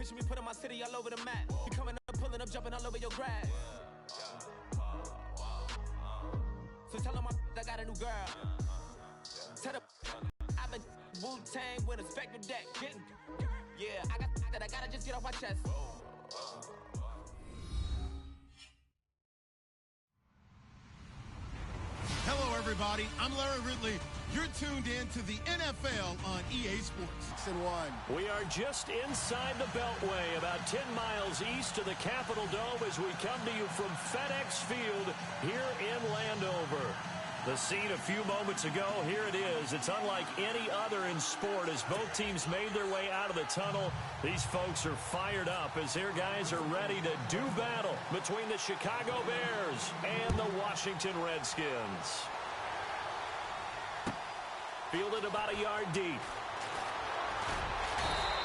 Picture me putting my city all over the map. You coming up, pulling up, jumping all over your grass. So tell them I got a new girl. Tell them I've been Wu-Tang with a spectral deck. Yeah, I got that. I gotta just get off my chest. Hello, everybody. I'm Larry Ridley. You're tuned in to the NFL on EA Sports. 6-1. We are just inside the Beltway, about 10 miles east of the Capitol Dome as we come to you from FedEx Field here in Landover. The scene a few moments ago, here it is. It's unlike any other in sport as both teams made their way out of the tunnel. These folks are fired up as their guys are ready to do battle between the Chicago Bears and the Washington Redskins. Fielded about a yard deep.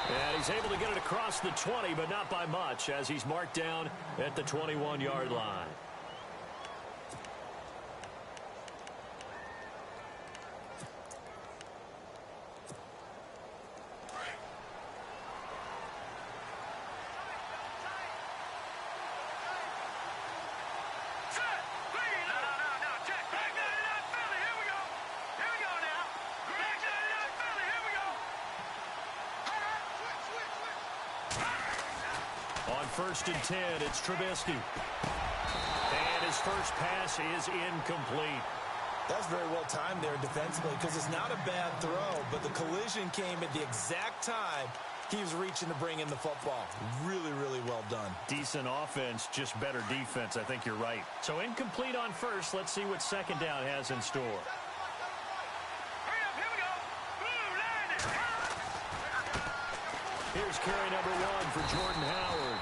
And he's able to get it across the 20, but not by much as he's marked down at the 21-yard line. First and 10, it's Trubisky. And his first pass is incomplete. That's very well timed there defensively because it's not a bad throw, but the collision came at the exact time he was reaching to bring in the football. Really, really well done. Decent offense, just better defense. I think you're right. So incomplete on first. Let's see what second down has in store. Here's carry number 1 for Jordan Howard.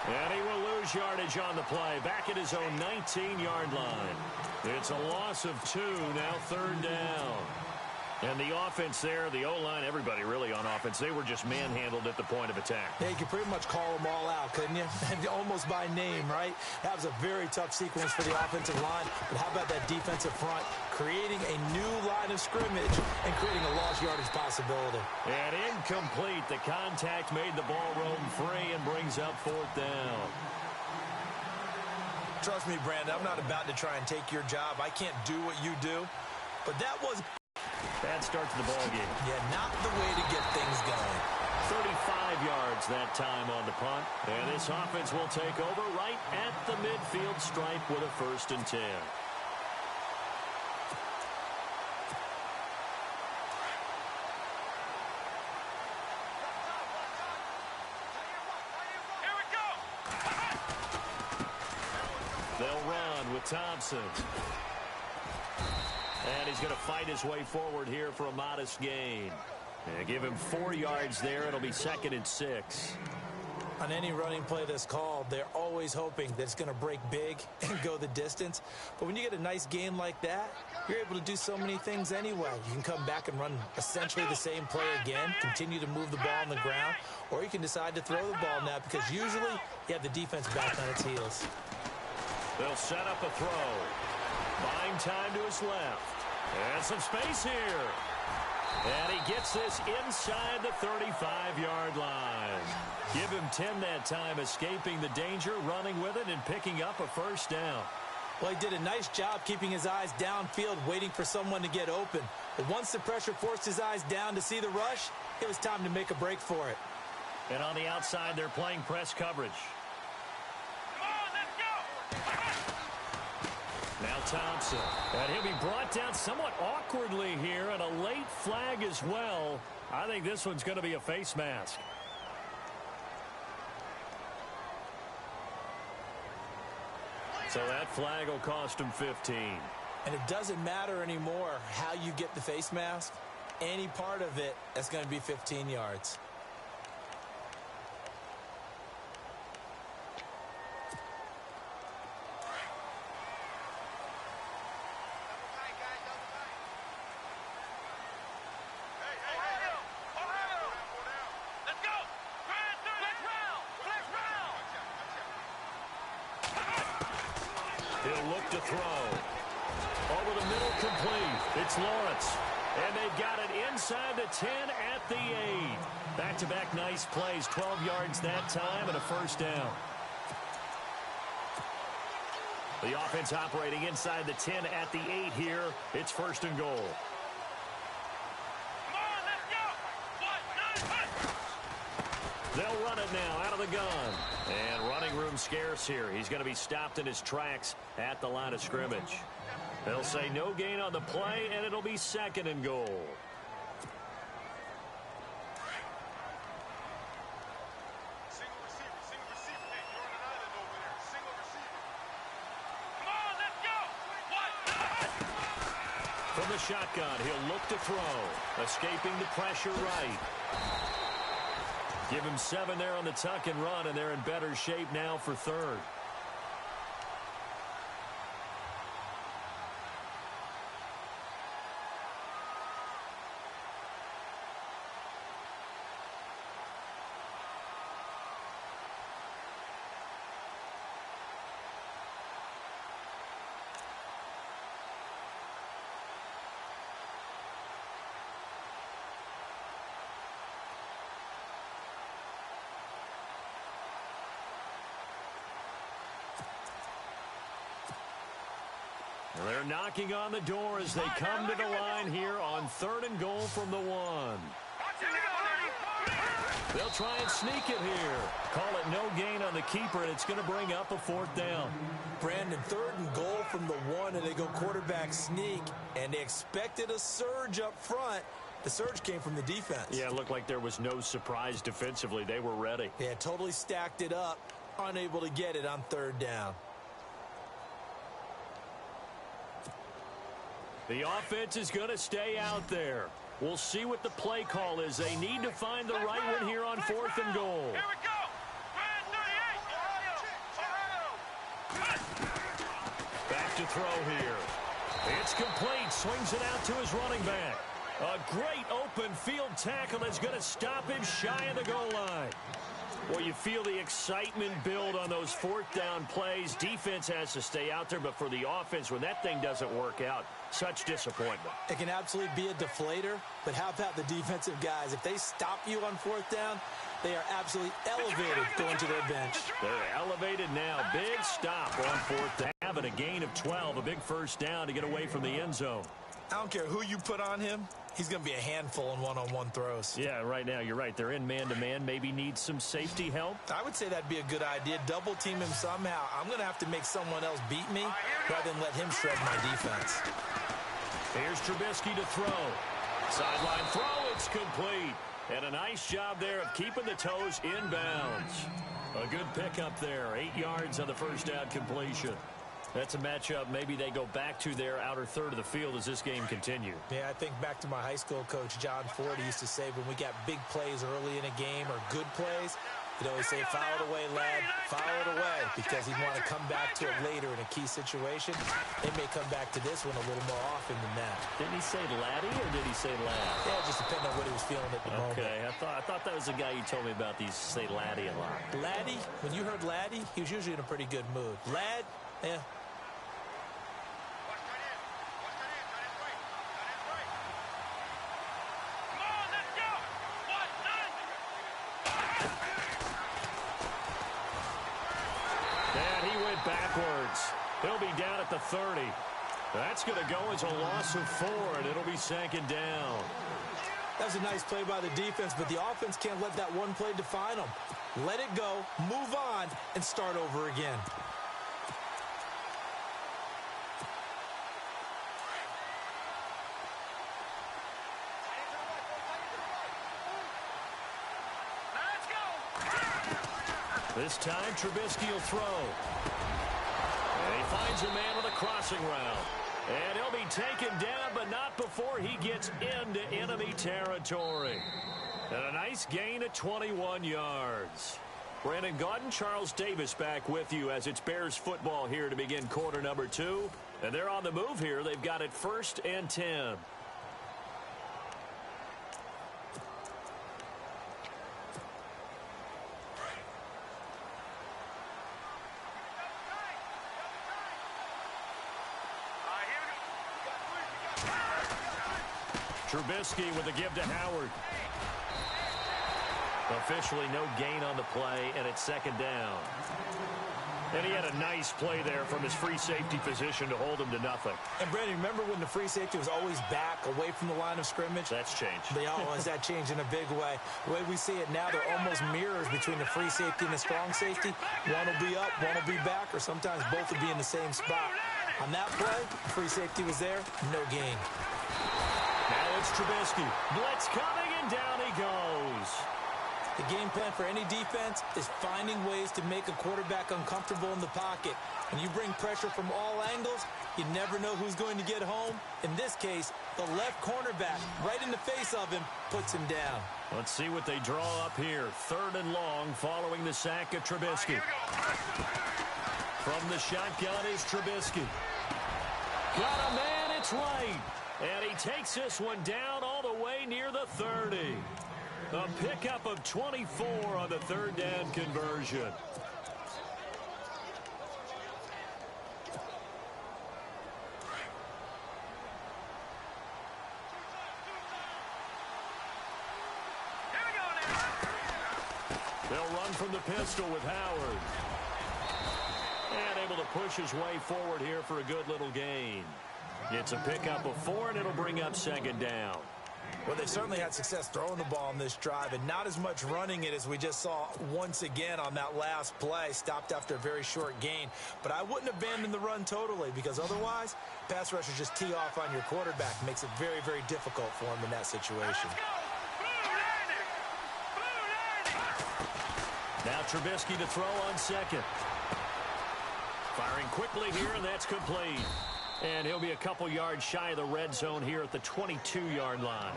And he will lose yardage on the play. Back at his own 19-yard line. It's a loss of 2, now third down. And the offense there, the O-line, everybody really on offense, they were just manhandled at the point of attack. Yeah, you could pretty much call them all out, couldn't you? Almost by name, right? That was a very tough sequence for the offensive line. But how about that defensive front creating a new line of scrimmage and creating a lost yardage possibility? And incomplete. The contact made the ball roam free and brings up fourth down. Trust me, Brandon, I'm not about to try and take your job. I can't do what you do. But that was... Bad start to the ball game. Yeah, not the way to get things going. 35 yards that time on the punt. And this offense will take over right at the midfield stripe with a first and 10. They'll run with Thompson. And he's going to fight his way forward here for a modest gain. And give him 4 yards there. It'll be 2nd and 6. On any running play that's called, they're always hoping that it's going to break big and go the distance. But when you get a nice gain like that, you're able to do so many things anyway. You can come back and run essentially the same play again, continue to move the ball on the ground, or you can decide to throw the ball now because usually you have the defense back on its heels. They'll set up a throw. Buying time to his left. And some space here. And he gets this inside the 35-yard line. Give him 10 that time, escaping the danger, running with it, and picking up a first down. Well, he did a nice job keeping his eyes downfield, waiting for someone to get open. But once the pressure forced his eyes down to see the rush, it was time to make a break for it. And on the outside, they're playing press coverage. Now Thompson. And he'll be brought down somewhat awkwardly here, and a late flag as well. I think this one's going to be a face mask. So that flag will cost him 15. And it doesn't matter anymore how you get the face mask. Any part of it, that's going to be 15 yards. He'll look to throw. Over the middle, complete. It's Lawrence. And they've got it inside the 10 at the 8. Back-to-back nice plays, 12 yards that time and a first down. The offense operating inside the 10 at the 8 here. It's first and goal. They'll run it now out of the gun. And running room scarce here. He's going to be stopped in his tracks at the line of scrimmage. They'll say no gain on the play, and it'll be second and goal. Single receiver. Hey, you're on an island over there. Single receiver. Come on, let's go. From the shotgun, he'll look to throw. Escaping the pressure right. Give him 7 there on the tuck and run, and they're in better shape now for third. They're knocking on the door as they come to the line here on third and goal from the 1. They'll try and sneak it here. Call it no gain on the keeper, and it's going to bring up a fourth down. Brandon, third and goal from the 1, and they go quarterback sneak, and they expected a surge up front. The surge came from the defense. Yeah, it looked like there was no surprise defensively. They were ready. Yeah, totally stacked it up, unable to get it on third down. The offense is going to stay out there. We'll see what the play call is. They need to find the right one here on fourth and goal. Here we go. Back to throw here. It's complete. Swings it out to his running back. A great open field tackle that's going to stop him shy of the goal line. Well, you feel the excitement build on those fourth down plays. Defense has to stay out there, but for the offense, when that thing doesn't work out, such disappointment. It can absolutely be a deflator, but how about the defensive guys? If they stop you on fourth down, they are absolutely elevated going to their bench. They're elevated now. Big stop on fourth down, and a gain of 12, a big first down to get away from the end zone. I don't care who you put on him. He's going to be a handful in one-on-one throws. Yeah, right now, you're right. They're in man-to-man. Maybe need some safety help. I would say that'd be a good idea. Double team him somehow. I'm going to have to make someone else beat me rather than let him shred my defense. Here's Trubisky to throw. Sideline throw, it's complete. And a nice job there of keeping the toes in bounds. A good pickup there. 8 yards on the first down completion. That's a matchup maybe they go back to their outer third of the field as this game continues. Yeah, I think back to my high school coach, John Ford. He used to say when we got big plays early in a game or good plays, he'd always say, foul it away, lad, foul it away, because he'd want to come back to it later in a key situation. They may come back to this one a little more often than that. Didn't he say laddie or did he say lad? Yeah, it just depended on what he was feeling at the moment. Okay, I thought that was the guy you told me about. These say laddie a lot. Laddie, when you heard laddie, he was usually in a pretty good mood. Lad, yeah. Backwards. He'll be down at the 30. That's going to go as a loss of 4, and it'll be second down. That was a nice play by the defense, but the offense can't let that one play define them. Let it go, move on, and start over again. This time, Trubisky will throw. And he finds a man with a crossing route. And he'll be taken down, but not before he gets into enemy territory. And a nice gain of 21 yards. Brandon Gaudin, Charles Davis back with you as it's Bears football here to begin quarter number 2. And they're on the move here. They've got it 1st and 10. Trubisky with a give to Howard. Officially no gain on the play, and it's second down. And he had a nice play there from his free safety position to hold him to nothing. And, Brandon, remember when the free safety was always back away from the line of scrimmage? That's changed. They always that changed in a big way. The way we see it now, they're almost mirrors between the free safety and the strong safety. One will be up, one will be back, or sometimes both will be in the same spot. On that play, free safety was there, no gain. Now it's Trubisky. Blitz coming, and down he goes. The game plan for any defense is finding ways to make a quarterback uncomfortable in the pocket. When you bring pressure from all angles, you never know who's going to get home. In this case, the left cornerback, right in the face of him, puts him down. Let's see what they draw up here. 3rd and long following the sack of Trubisky. From the shotgun is Trubisky. Got a man, it's right. And he takes this one down all the way near the 30. A pickup of 24 on the 3rd down conversion. They'll run from the pistol with Howard. And able to push his way forward here for a good little gain. It's a pickup of 4, and it'll bring up 2nd down. Well, they certainly had success throwing the ball in this drive, and not as much running it as we just saw once again on that last play. Stopped after a very short gain. But I wouldn't abandon the run totally, because otherwise, pass rushers just tee off on your quarterback. Makes it very, very difficult for him in that situation. Now Trubisky to throw on 2nd. Firing quickly here, and that's complete. And he'll be a couple yards shy of the red zone here at the 22-yard line.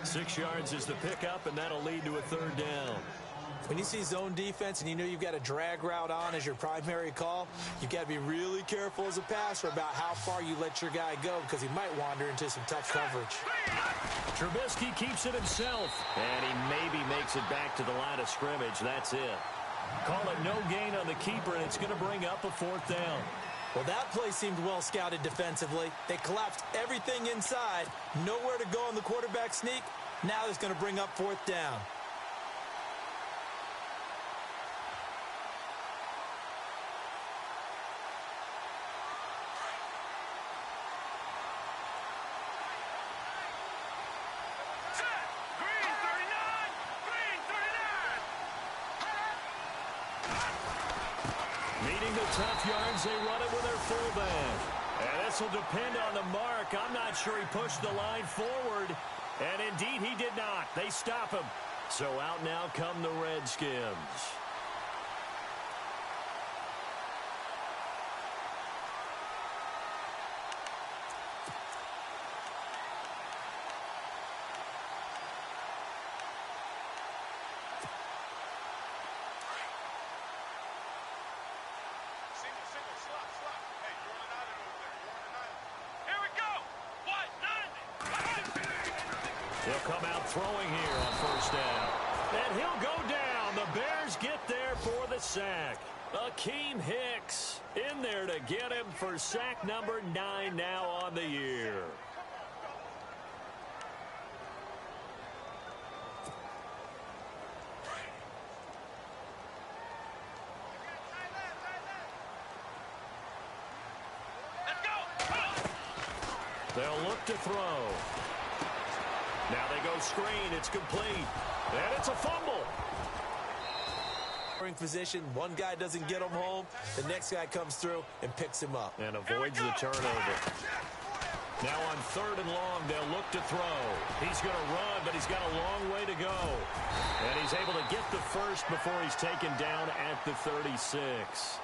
6 yards is the pickup, and that'll lead to a 3rd down. When you see zone defense and you know you've got a drag route on as your primary call, you've got to be really careful as a passer about how far you let your guy go, because he might wander into some tough coverage. Trubisky keeps it himself, and he maybe makes it back to the line of scrimmage. That's it. Call it no gain on the keeper, and it's going to bring up a 4th down. Well, that play seemed well scouted defensively. They collapsed everything inside. Nowhere to go on the quarterback sneak. Now it's going to bring up 4th down. Tough yards, they run it with their fullback. And this will depend on the mark. I'm not sure he pushed the line forward. And indeed, he did not. They stop him. So out now come the Redskins. He'll come out throwing here on 1st down. And he'll go down. The Bears get there for the sack. Akeem Hicks in there to get him for sack number 9 now on the year. They'll look to throw. Now they go screen. It's complete. And it's a fumble. Position, one guy doesn't get him home, the next guy comes through and picks him up. And avoids the turnover. Now on 3rd and long, they'll look to throw. He's going to run, but he's got a long way to go. And he's able to get the first before he's taken down at the 36.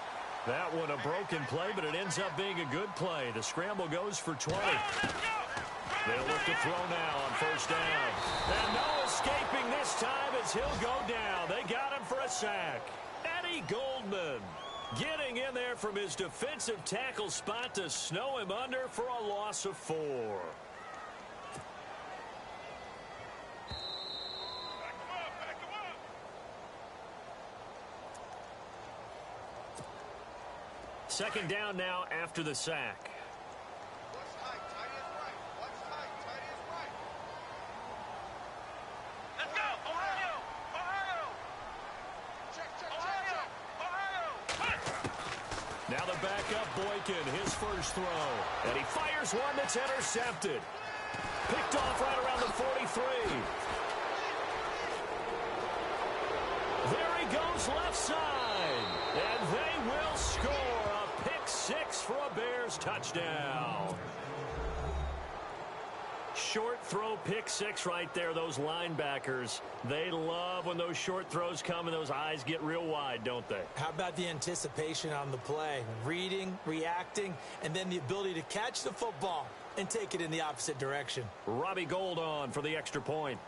That one a broken play, but it ends up being a good play. The scramble goes for 20. They'll look to throw now on 1st down. And no escaping this time as he'll go down. They got him for a sack. Eddie Goldman getting in there from his defensive tackle spot to snow him under for a loss of 4. Second down now after the sack. first throw. And he fires one that's intercepted. Picked off right around the 43. There he goes left side. And they will score a pick six for a Bears touchdown. Short throw pick six right there. Those linebackers, they love when those short throws come and those eyes get real wide, don't they? How about the anticipation on the play? Reading, reacting, and then the ability to catch the football and take it in the opposite direction. Robbie Gould on for the extra point.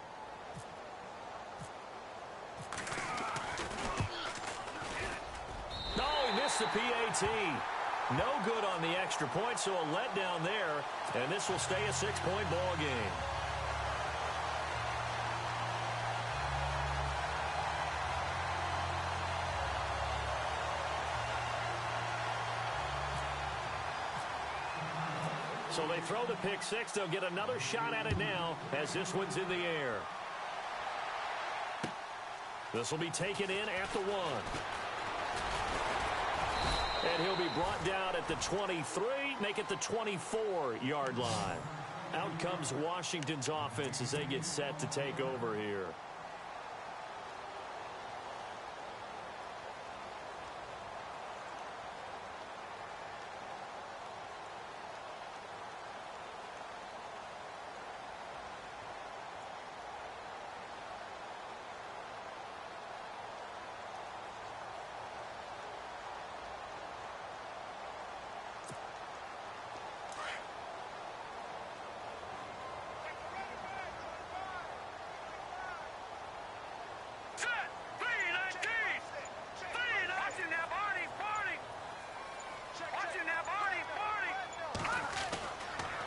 No, he missed the PAT. No good on the extra point, so a letdown there, and this will stay a 6-point ball game. So they throw the pick six. They'll get another shot at it now as this one's in the air. This will be taken in at the 1. And he'll be brought down at the 23, make it the 24-yard line. Out comes Washington's offense as they get set to take over here.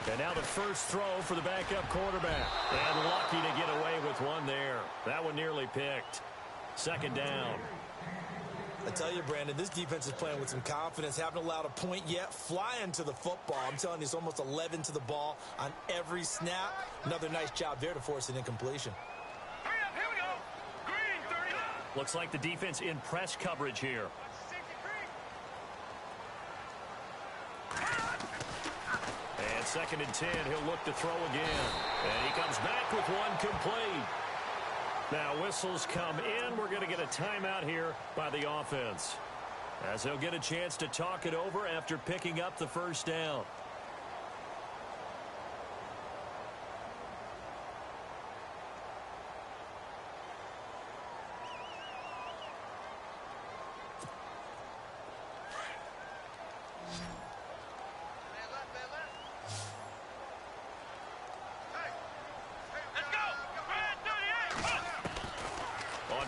And now the first throw for the backup quarterback. And lucky to get away with one there. That one nearly picked. Second down. I tell you, Brandon, this defense is playing with some confidence. Haven't allowed a point yet. Flying to the football. I'm telling you, it's almost 11 to the ball on every snap. Another nice job there to force an incompletion. Hurry up, here we go. Green, 30. Looks like the defense in press coverage here. And second and 10, he'll look to throw again. And he comes back with one complete. Now whistles come in. We're going to get a timeout here by the offense, as they'll get a chance to talk it over after picking up the first down.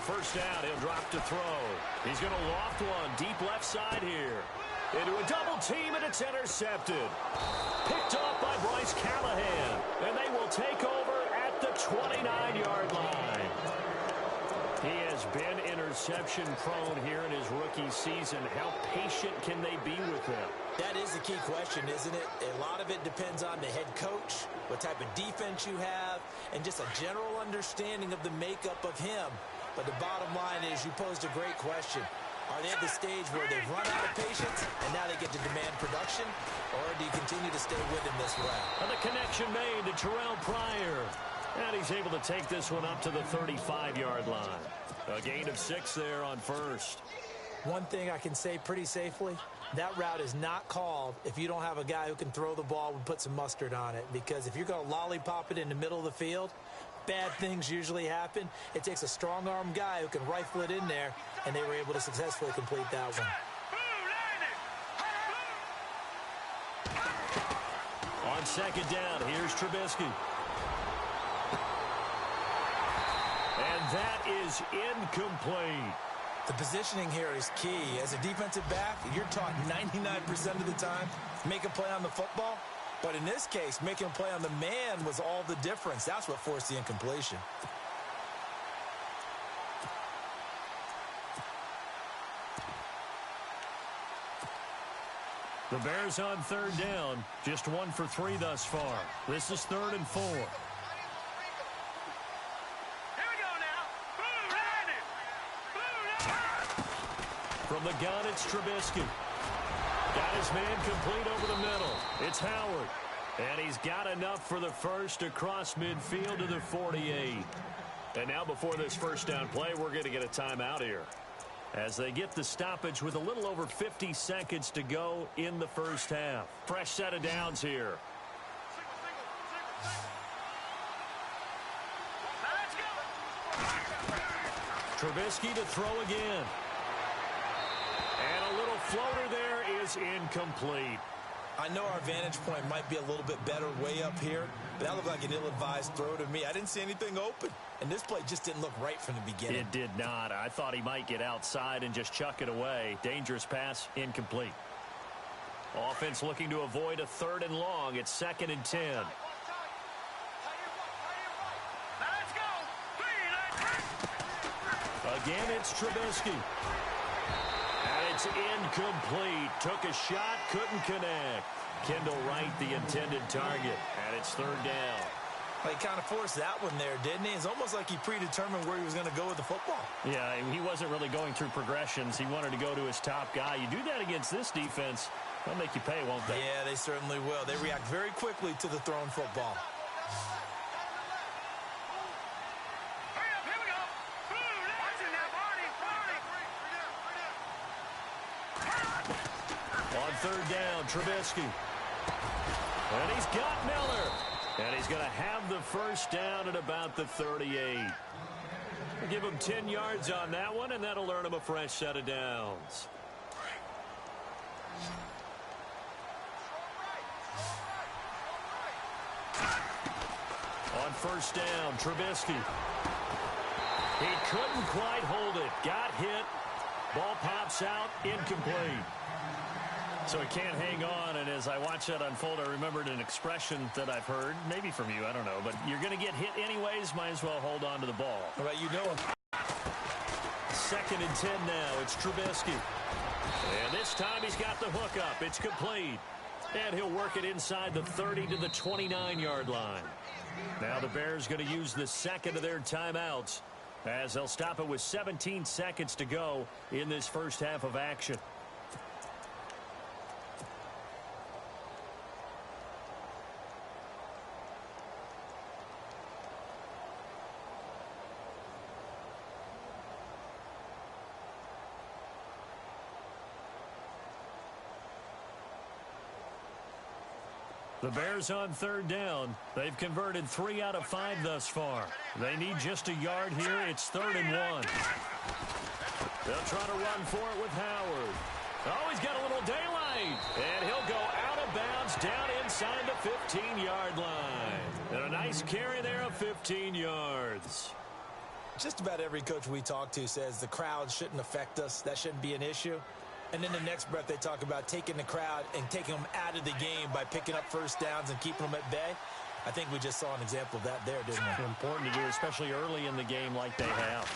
First down, he'll drop to throw. He's going to loft one deep left side here. Into a double team, and it's intercepted. Picked off by Bryce Callahan. And they will take over at the 29-yard line. He has been interception prone here in his rookie season. How patient can they be with him? That is the key question, isn't it? A lot of it depends on the head coach, what type of defense you have, and just a general understanding of the makeup of him. But the bottom line is, you posed a great question. Are they at the stage where they've run out of patience and now they get to demand production? Or do you continue to stay with him this way? And the connection made to Terrell Pryor. And he's able to take this one up to the 35-yard line. A gain of 6 there on first. One thing I can say pretty safely, that route is not called if you don't have a guy who can throw the ball and put some mustard on it. Because if you're going to lollipop it in the middle of the field, bad things usually happen. It takes a strong-arm guy who can rifle it in there, and they were able to successfully complete that one. On second down, here's Trubisky. And that is incomplete. The positioning here is key. As a defensive back, you're taught 99% of the time, make a play on the football. But in this case, making a play on the man was all the difference. That's what forced the incompletion. The Bears on third down, just 1 for 3 thus far. This is 3rd and 4. Here we go now. From the gun, it's Trubisky. Got his man complete over the middle. It's Howard. And he's got enough for the first across midfield to the 48. And now before this first down play, we're going to get a timeout here, as they get the stoppage with a little over 50 seconds to go in the first half. Fresh set of downs here. Trubisky to throw again. And a little floater there is incomplete. I know our vantage point might be a little bit better way up here, but that looked like an ill-advised throw to me. I didn't see anything open, and this play just didn't look right from the beginning. It did not. I thought he might get outside and just chuck it away. Dangerous pass, incomplete. Offense looking to avoid a 3rd and long. It's 2nd and 10. Again, it's Trubisky. And it's incomplete. Took a shot, couldn't connect. Kendall Wright, the intended target. And it's 3rd down. Well, he kind of forced that one there, didn't he? It's almost like he predetermined where he was going to go with the football. Yeah, he wasn't really going through progressions. He wanted to go to his top guy. You do that against this defense, they'll make you pay, won't they? Yeah, they certainly will. They react very quickly to the thrown football. On 3rd down, Trubisky. And he's got Miller. And he's going to have the first down at about the 38. We'll give him 10 yards on that one, and that'll earn him a fresh set of downs. On 1st down, Trubisky. He couldn't quite hold it. Got hit. Ball pops out. Incomplete. So he can't hang on, and as I watch that unfold, I remembered an expression that I've heard, maybe from you, I don't know, but you're going to get hit anyways, might as well hold on to the ball. All right, you know him. 2nd and 10 now. It's Trubisky. And this time he's got the hook up. It's complete. And he'll work it inside the 30 to the 29-yard line. Now the Bears going to use the 2nd of their timeouts, as they'll stop it with 17 seconds to go in this first half of action. The Bears on 3rd down. They've converted 3 out of 5 thus far. They need just a yard here. It's 3rd and 1. They'll try to run for it with Howard. Oh, he's got a little daylight. And he'll go out of bounds down inside the 15-yard line. And a nice carry there of 15 yards. Just about every coach we talk to says the crowd shouldn't affect us. That shouldn't be an issue. And then the next breath they talk about taking the crowd and taking them out of the game by picking up first downs and keeping them at bay. I think we just saw an example of that there, didn't we? Important to do, especially early in the game like they have.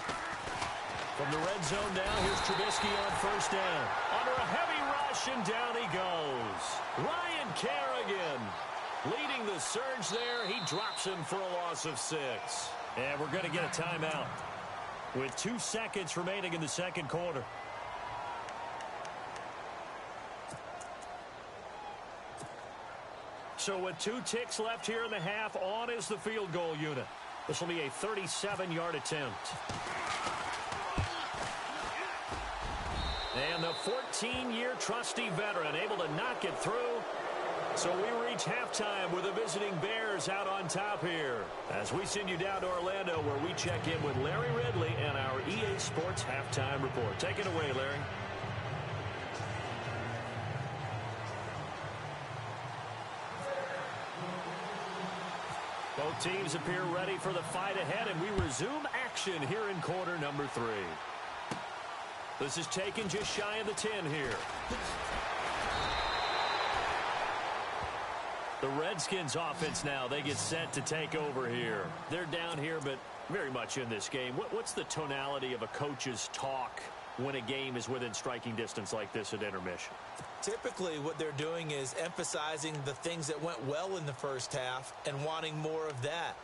From the red zone down, here's Trubisky on 1st down. Under a heavy rush, and down he goes. Ryan Kerrigan leading the surge there. He drops him for a loss of 6. And we're going to get a timeout with 2 seconds remaining in the 2nd quarter. So with 2 ticks left here in the half, on is the field goal unit. This will be a 37-yard attempt. And the 14-year trusty veteran able to knock it through. So we reach halftime with the visiting Bears out on top here, as we send you down to Orlando, where we check in with Larry Ridley and our EA Sports Halftime Report. Take it away, Larry. Both teams appear ready for the fight ahead, and we resume action here in quarter number 3. This is taken just shy of the 10 here. The Redskins offense now, they get set to take over here. They're down here, but very much in this game. What's the tonality of a coach's talk when a game is within striking distance like this at intermission? Typically, what they're doing is emphasizing the things that went well in the first half and wanting more of that.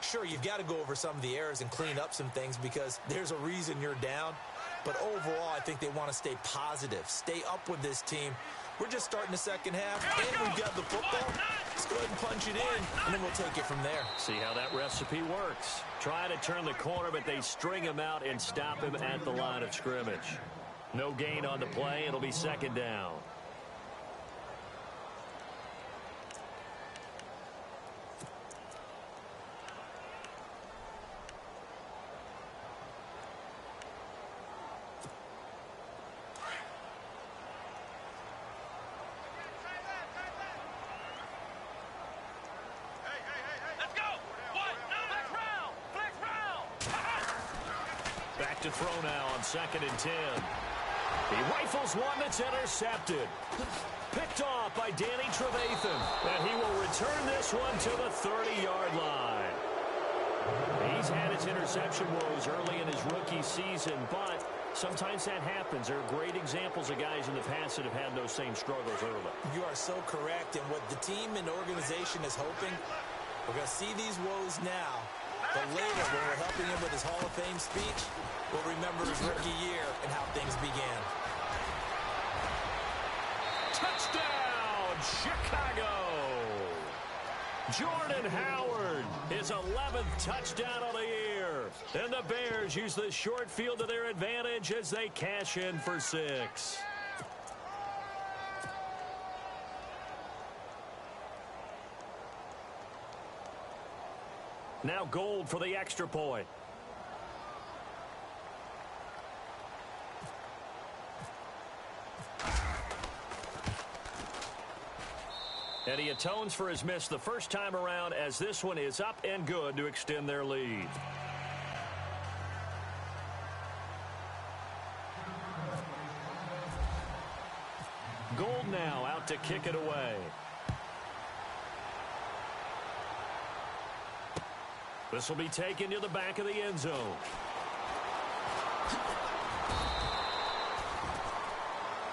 Sure, you've got to go over some of the errors and clean up some things because there's a reason you're down. But overall, I think they want to stay positive, stay up with this team, We're just starting the second half, and we've got the football. Let's go ahead and punch it in, and then we'll take it from there. See how that recipe works. Trying to turn the corner, but they string him out and stop him at the line of scrimmage. No gain on the play. It'll be second down. Back to throw now on 2nd and 10. He rifles one that's intercepted. Picked off by Danny Trevathan. And he will return this one to the 30-yard line. He's had his interception woes early in his rookie season, but sometimes that happens. There are great examples of guys in the past that have had those same struggles early. You are so correct. And what the team and organization is hoping, we're going to see these woes now. But later, when we're helping him with his Hall of Fame speech, we'll remember his rookie year and how things began. Touchdown, Chicago! Jordan Howard, his 11th touchdown of the year. And the Bears use the short field to their advantage as they cash in for 6. Now Gold for the extra point. And he atones for his miss the first time around, as this one is up and good to extend their lead. Gold now out to kick it away. This will be taken to the back of the end zone.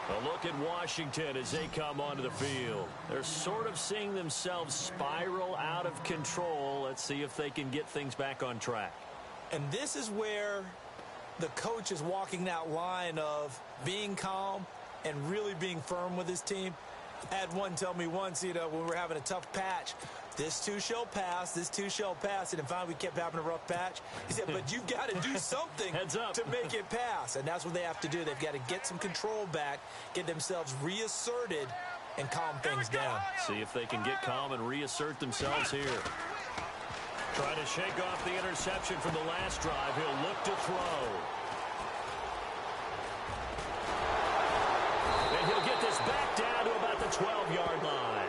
A look at Washington as they come onto the field. They're sort of seeing themselves spiral out of control. Let's see if they can get things back on track. And this is where the coach is walking that line of being calm and really being firm with his team. I had one tell me once, when we were having a tough patch, this too shall pass, this too shall pass. And finally, we kept having a rough patch. He said, but you've got to do something to make it pass. And that's what they have to do. They've got to get some control back, get themselves reasserted, and calm things down. See if they can get calm and reassert themselves here. Trying to shake off the interception from the last drive. He'll look to throw. And he'll get this back down to about the 12-yard line.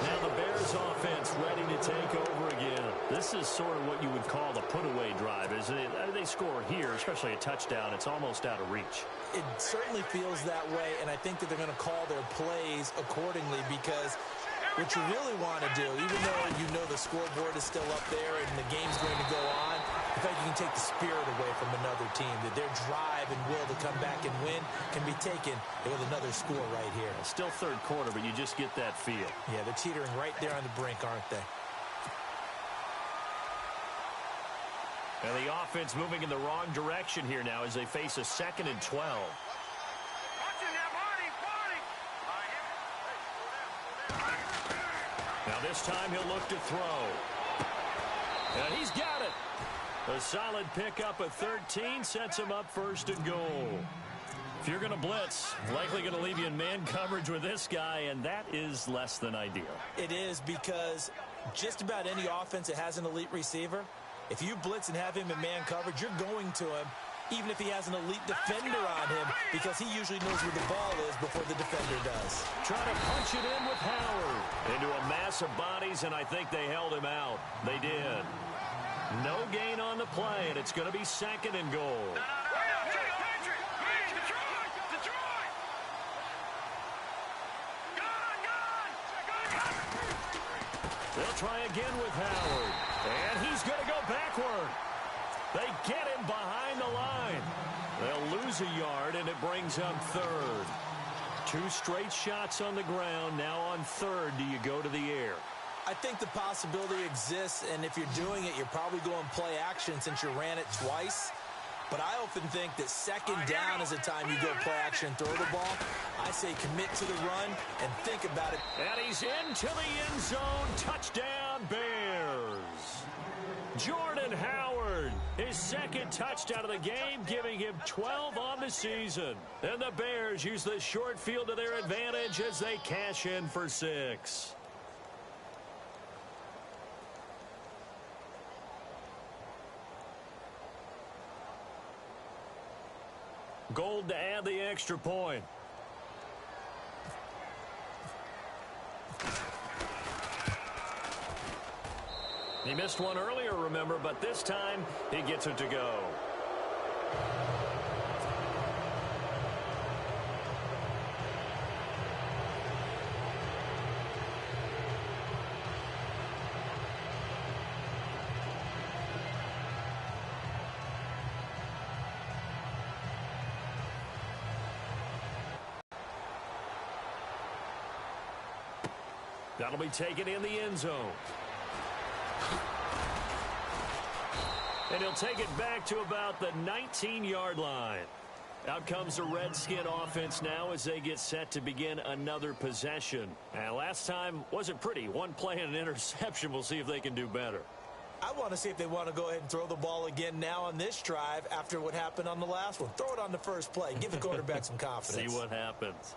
Now the Bears offense ready to take over again. This is sort of what you would call the put-away drive, isn't it? They score here, especially a touchdown. It's almost out of reach. It certainly feels that way, and I think that they're going to call their plays accordingly, because what you really want to do, even though you know the scoreboard is still up there and the game's going to go on, in fact, you can take the spirit away from another team, that their drive and will to come back and win can be taken with another score right here. Still third quarter, but you just get that feel. Yeah, they're teetering right there on the brink, aren't they? And the offense moving in the wrong direction here now as they face a 2nd and 12. Now this time he'll look to throw. And he's got it. A solid pickup of 13 sets him up 1st and goal. If you're going to blitz, likely going to leave you in man coverage with this guy, and that is less than ideal. It is, because just about any offense that has an elite receiver, if you blitz and have him in man coverage, you're going to him, even if he has an elite defender on him, because he usually knows where the ball is before the defender does. Try to punch it in with Howard. Into a mass of bodies, and I think they held him out. They did. No gain on the play, and it's going to be 2nd and goal. They'll try again with Howard. And he's going to go backward. They get him behind the line. They'll lose a yard, and it brings up 3rd. 2 straight shots on the ground. Now on 3rd, do you go to the air? I think the possibility exists, and if you're doing it, you're probably going play action since you ran it twice. But I often think that second down is the time you go play action and throw the ball. I say commit to the run and think about it. And he's into the end zone. Touchdown, Bears. Jordan Howard, his second touchdown of the game, giving him 12 on the season. And the Bears use the short field to their advantage as they cash in for 6. Gold to add the extra point. He missed one earlier, remember, but this time he gets it to go. That'll be taken in the end zone. And he'll take it back to about the 19-yard line. Out comes the Redskin offense now as they get set to begin another possession. And last time wasn't pretty. One play and an interception. We'll see if they can do better. I want to see if they want to go ahead and throw the ball again now on this drive after what happened on the last one. Throw it on the first play. Give the quarterback some confidence. See what happens.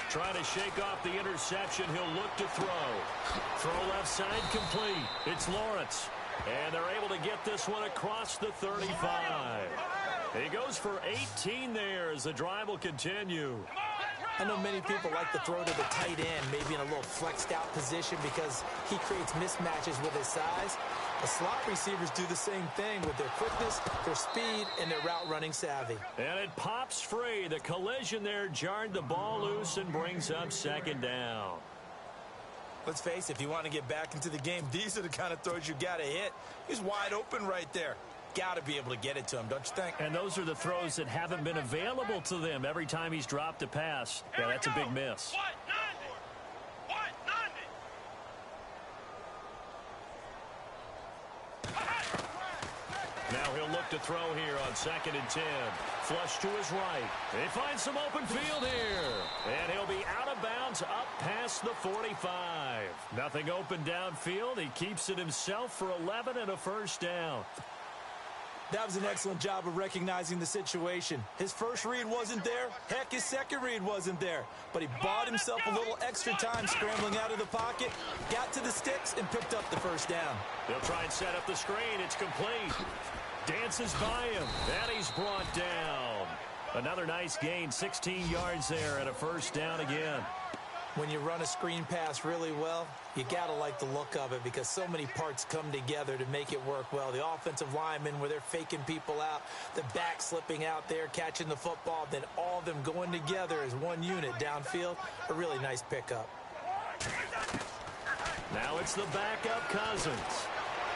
Trying to shake off the interception. He'll look to throw. Throw left side complete. It's Lawrence. And they're able to get this one across the 35. He goes for 18 there as the drive will continue. I know many people like to throw to the tight end, maybe in a little flexed out position because he creates mismatches with his size. The slot receivers do the same thing with their quickness, their speed, and their route running savvy. And it pops free. The collision there jarred the ball loose and brings up second down. Let's face it, if you want to get back into the game, these are the kind of throws you got to hit. He's wide open right there. Got to be able to get it to him, don't you think? And those are the throws that haven't been available to them every time he's dropped a pass. Yeah, that's a big miss. Now he'll look to throw here on 2nd and 10. Flush to his right. He finds some open field here. And he'll be out of bounds up past the 45. Nothing open downfield. He keeps it himself for 11 and a first down. That was an excellent job of recognizing the situation. His first read wasn't there. Heck, his second read wasn't there. But he bought himself a little extra time scrambling out of the pocket, got to the sticks, and picked up the first down. They'll try and set up the screen. It's complete. Dances by him. And he's brought down. Another nice gain, 16 yards there and a first down again. When you run a screen pass really well, you got to like the look of it because so many parts come together to make it work well. The offensive linemen, where they're faking people out, the back slipping out there, catching the football, then all of them going together as one unit downfield. A really nice pickup. Now it's the backup Cousins.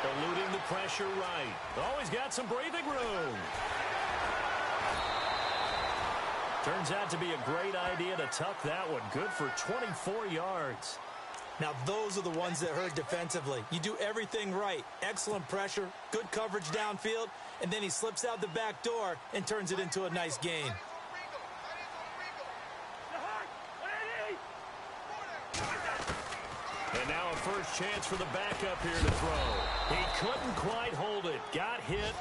Eluding the pressure right. Always got some breathing room. Turns out to be a great idea to tuck that one. Good for 24 yards. Now, those are the ones that hurt defensively. You do everything right. Excellent pressure, good coverage downfield, and then he slips out the back door and turns it into a nice gain. And now a first chance for the backup here to throw. He couldn't quite hold it. Got hit.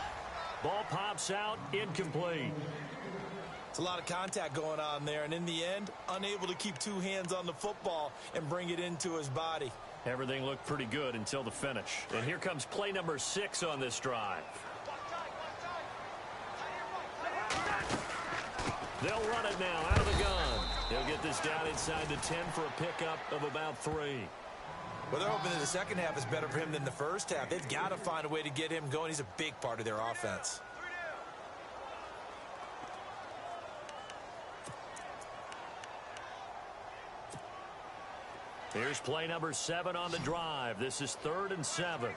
Ball pops out. Incomplete. It's a lot of contact going on there, and in the end, unable to keep two hands on the football and bring it into his body. Everything looked pretty good until the finish. And here comes play number 6 on this drive. They'll run it now out of the gun. He'll get this down inside the 10 for a pickup of about 3. Well, they're hoping that the second half is better for him than the first half. They've got to find a way to get him going. He's a big part of their offense. Here's play number 7 on the drive. This is 3rd and 7.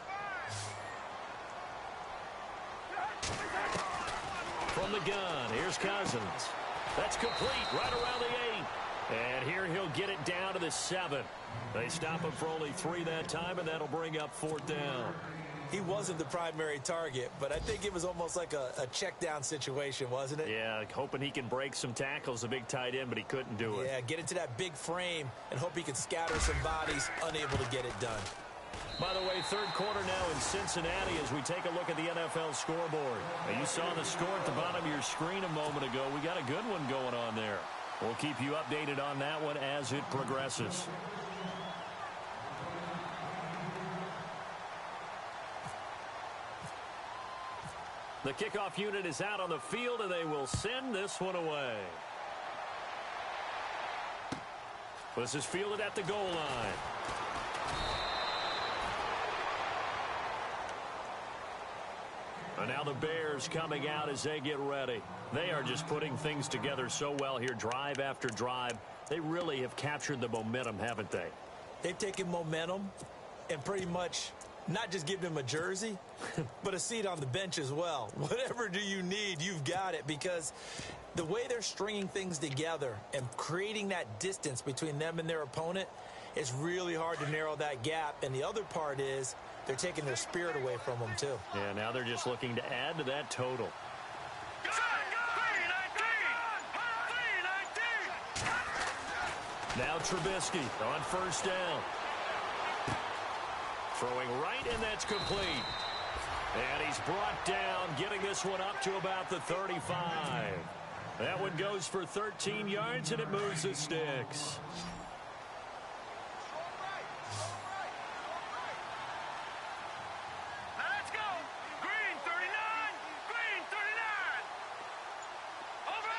from the gun. Here's Cousins. That's complete right around the 8. And here he'll get it down to the 7. They stop him for only 3 that time, and that'll bring up 4th down. He wasn't the primary target, but I think it was almost like a check down situation, wasn't it? Yeah, hoping he can break some tackles, a big tight end, but he couldn't do it. Yeah, get into that big frame and hope he can scatter some bodies, unable to get it done. By the way, 3rd quarter now in Cincinnati as we take a look at the NFL scoreboard. Now, you saw the score at the bottom of your screen a moment ago. We got a good one going on there. We'll keep you updated on that one as it progresses. The kickoff unit is out on the field, and they will send this one away. This is fielded at the goal line. And now the Bears coming out as they get ready. They are just putting things together so well here, drive after drive. They really have captured the momentum, haven't they? They've taken momentum and pretty much not just given him a jersey, but a seat on the bench as well. Whatever do you need, you've got it, because the way they're stringing things together and creating that distance between them and their opponent, it's really hard to narrow that gap. And the other part is they're taking their spirit away from them, too. Yeah, now they're just looking to add to that total. Now Trubisky on 1st down. Throwing right, and that's complete. And he's brought down, getting this one up to about the 35. That one goes for 13 yards, and it moves the sticks. Let's go. Green 39. Green 39. Over.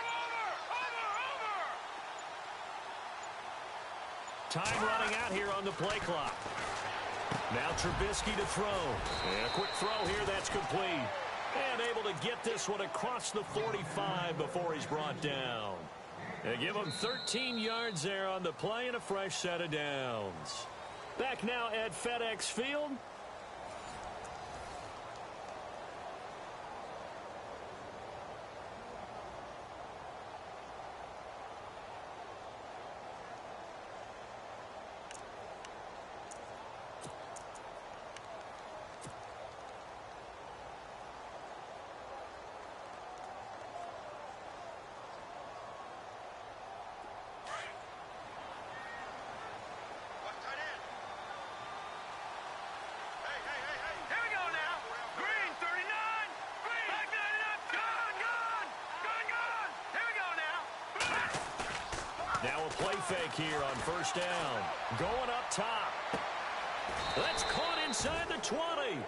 Time running out here on the play clock. Now Trubisky to throw. And a quick throw here, that's complete. And able to get this one across the 45 before he's brought down. They give him 13 yards there on the play and a fresh set of downs. Back now at FedEx Field. Now a play fake here on 1st down. Going up top. That's caught inside the 20.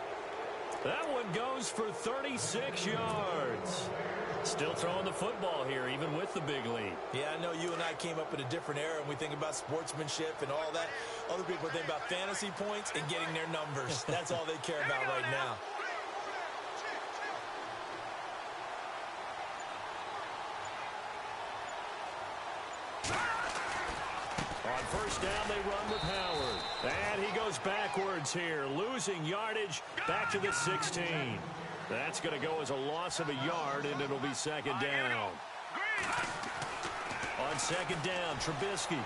That one goes for 36 yards. Still throwing the football here, even with the big lead. Yeah, I know you and I came up in a different era, and we think about sportsmanship and all that. Other people think about fantasy points and getting their numbers. That's all they care about right now. On 1st down, they run with Howard. And he goes backwards here, losing yardage back to the 16. That's going to go as a loss of a yard, and it'll be 2nd down. On 2nd down, Trubisky.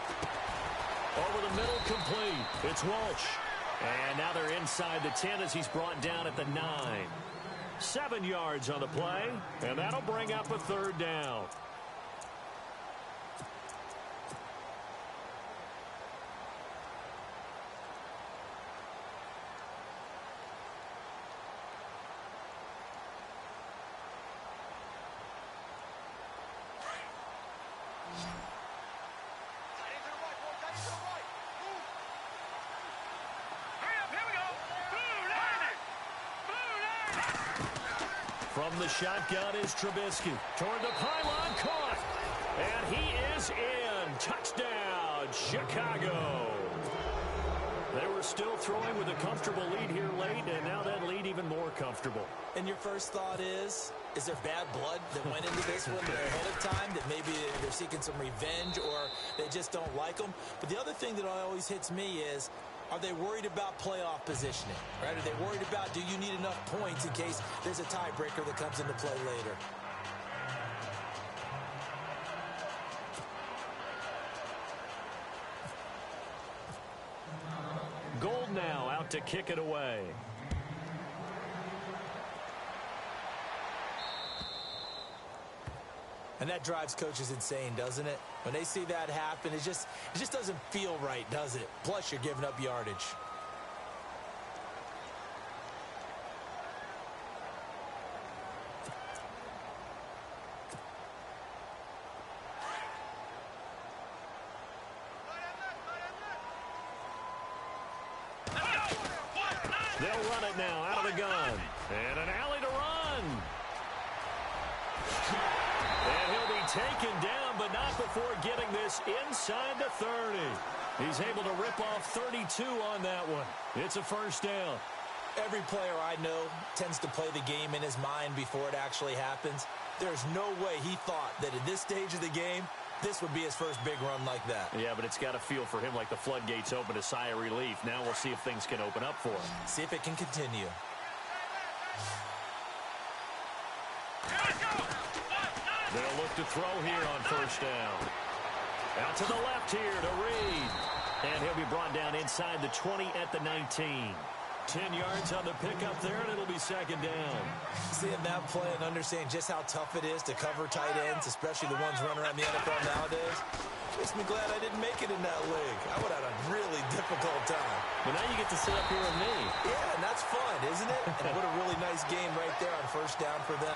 Over the middle, complete. It's Walsh. And now they're inside the 10 as he's brought down at the 9. 7 yards on the play, and that'll bring up a 3rd down. From the shotgun is Trubisky. Toward the pylon, caught. And he is in. Touchdown, Chicago. They were still throwing with a comfortable lead here late, and now that lead even more comfortable. And your first thought is there bad blood that went into this one ahead of time, that maybe they're seeking some revenge or they just don't like them? But the other thing that always hits me is, are they worried about playoff positioning, right? Are they worried about, do you need enough points in case there's a tiebreaker that comes into play later? out to kick it away. And that drives coaches insane, doesn't it? When they see that happen, it just doesn't feel right, does it? Plus, you're giving up yardage. They'll run it now out of the gun. And an alley to run. And he'll be taken down, but not before getting this inside the 30. He's able to rip off 32 on that one. It's a first down. Every player I know tends to play the game in his mind before it actually happens. There's no way he thought that at this stage of the game, this would be his first big run like that. Yeah, but it's got to feel for him like the floodgates open, a sigh of relief. Now we'll see if things can open up for him. See if it can continue. They'll look to throw here on first down. Out to the left here to Reed. And he'll be brought down inside the 20 at the 19. 10 yards on the pickup there, and it'll be second down. Seeing that play and understanding just how tough it is to cover tight ends, especially the ones running around the NFL nowadays, makes me glad I didn't make it in that league. I would have had a really difficult time. But now you get to sit up here with me. Yeah, and that's fun, isn't it? And what a really nice game right there on first down for them.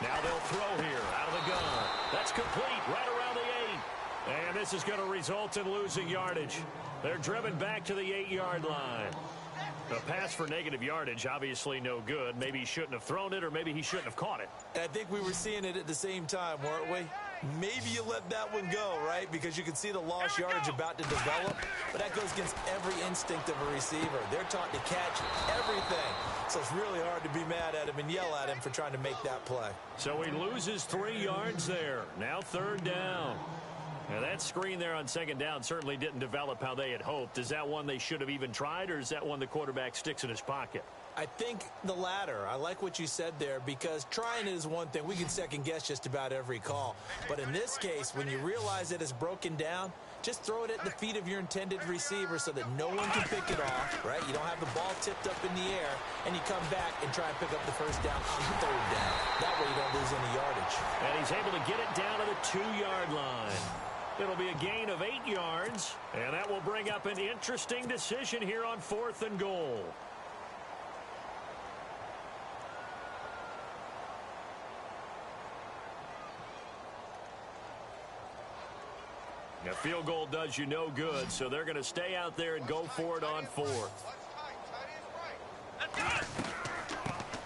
Now they'll throw here out of the gun. That's complete right around the 8. And this is going to result in losing yardage. They're driven back to the 8-yard line. A pass for negative yardage, obviously no good. Maybe he shouldn't have thrown it, or maybe he shouldn't have caught it. And I think we were seeing it at the same time, weren't we? Maybe you let that one go, right? Because you can see the lost yardage about to develop. But that goes against every instinct of a receiver. They're taught to catch everything. So it's really hard to be mad at him and yell at him for trying to make that play. So he loses 3 yards there. Now third down. Now that screen there on second down certainly didn't develop how they had hoped. Is that one they should have even tried, or is that one the quarterback sticks in his pocket? I think the latter. I like what you said there, because trying it is one thing. We can second guess just about every call. But in this case, when you realize that it's broken down, just throw it at the feet of your intended receiver so that no one can pick it off, right? You don't have the ball tipped up in the air, and you come back and try and pick up the first down on third down. That way you don't lose any yardage. And he's able to get it down to the 2-yard line. It'll be a gain of 8 yards, and that will bring up an interesting decision here on 4th and goal. A field goal does you no good, so they're going to stay out there and go for it on 4th.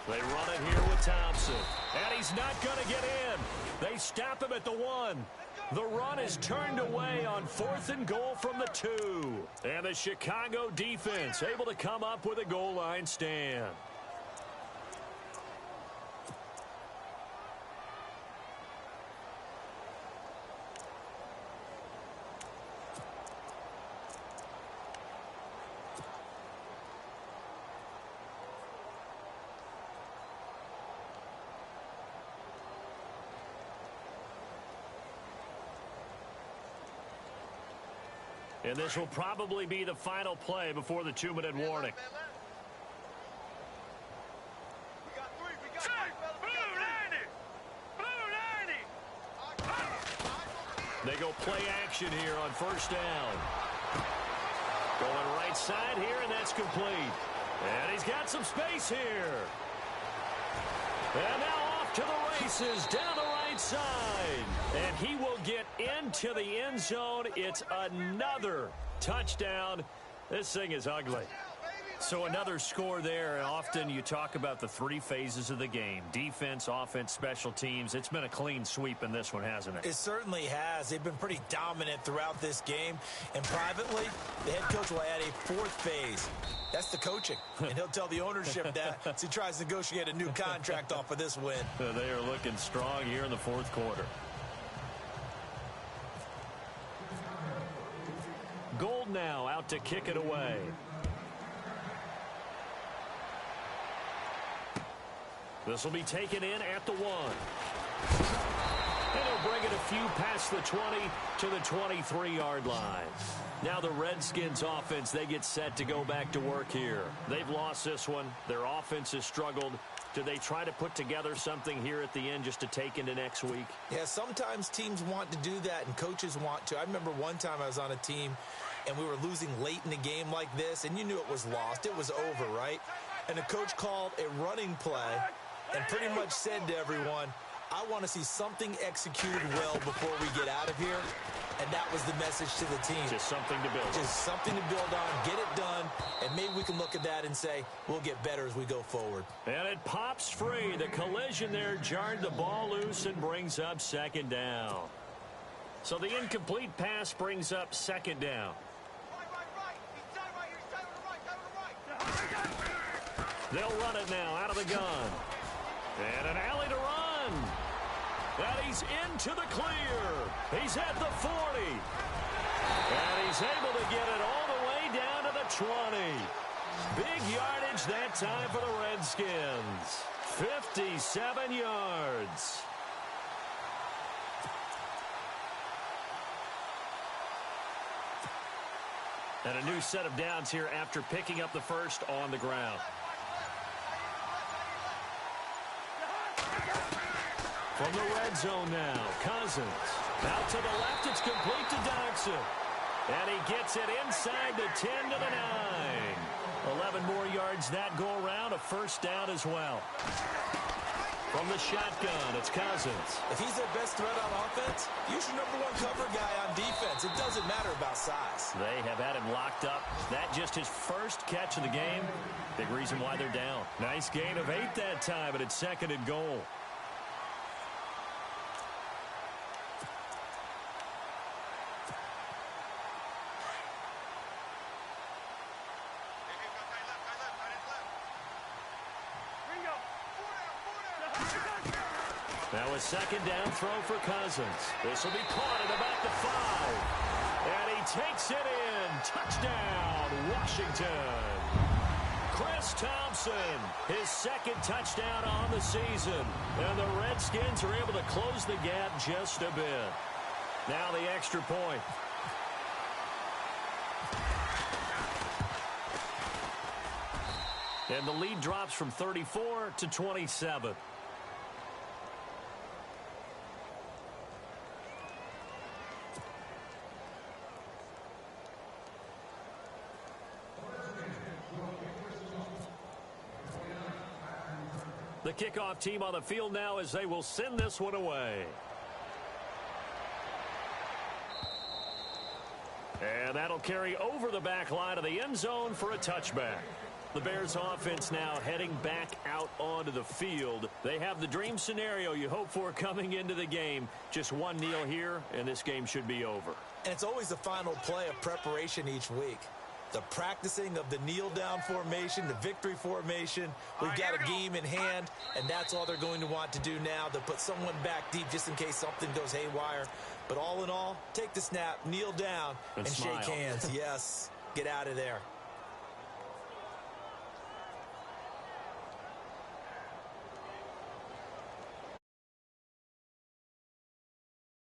They run it here with Thompson, and he's not going to get in. They stop him at the 1. The run is turned away on 4th and goal from the 2. And the Chicago defense able to come up with a goal line stand. And this will probably be the final play before the 2-minute warning. They go play action here on first down. Going right side here, and that's complete. And he's got some space here. And now off to the races down the right side. And he will get into the end zone. It's another touchdown. This thing is ugly. So another score there. Often you talk about the 3 phases of the game: defense, offense, special teams. It's been a clean sweep in this one, hasn't it? It certainly has. They've been pretty dominant throughout this game. And privately, the head coach will add a 4th phase. That's the coaching. And he'll tell the ownership that as he tries to negotiate a new contract off of this win. They are looking strong here in the 4th quarter. Gold now out to kick it away. This will be taken in at the 1. And They'll bring it a few past the 20 to the 23-yard line. Now the Redskins offense, they get set to go back to work here. They've lost this one. Their offense has struggled. Do they try to put together something here at the end just to take into next week? Yeah, sometimes teams want to do that and coaches want to. I remember one time I was on a team and we were losing late in the game like this, and you knew it was lost. It was over, right? And the coach called a running play and pretty much said to everyone, I want to see something executed well before we get out of here. And that was the message to the team. Just something to build on. Just something to build on, get it done, and maybe we can look at that and say, we'll get better as we go forward. And it pops free. The collision there jarred the ball loose and brings up second down. So the incomplete pass brings up second down. They'll run it now out of the gun. And an alley to run. And he's into the clear. He's at the 40. And he's able to get it all the way down to the 20. Big yardage that time for the Redskins. 57 yards. And a new set of downs here after picking up the first on the ground. From the red zone now, Cousins. Out to the left, it's complete to Dodson. And he gets it inside the 10 to the 9. 11 more yards that go around, a first down as well. From the shotgun, it's Cousins. If he's their best threat on offense, use your #1 cover guy on defense. It doesn't matter about size. They have had him locked up. That just his first catch of the game. Big reason why they're down. Nice gain of 8 that time, but it's second and goal. Now a second down throw for Cousins. This will be caught at about the 5. And he takes it in. Touchdown, Washington. Chris Thompson, his second touchdown on the season. And the Redskins are able to close the gap just a bit. Now the extra point. And the lead drops from 34 to 27. The kickoff team on the field now as they will send this one away. And that'll carry over the back line of the end zone for a touchback. The Bears offense now heading back out onto the field. They have the dream scenario you hope for coming into the game. Just one kneel here, and this game should be over. And it's always the final play of preparation each week. The practicing of the kneel-down formation, the victory formation. We've got a game in hand, and that's all they're going to want to do now. They'll put someone back deep just in case something goes haywire. But all in all, take the snap, kneel down, and shake hands. Yes, get out of there.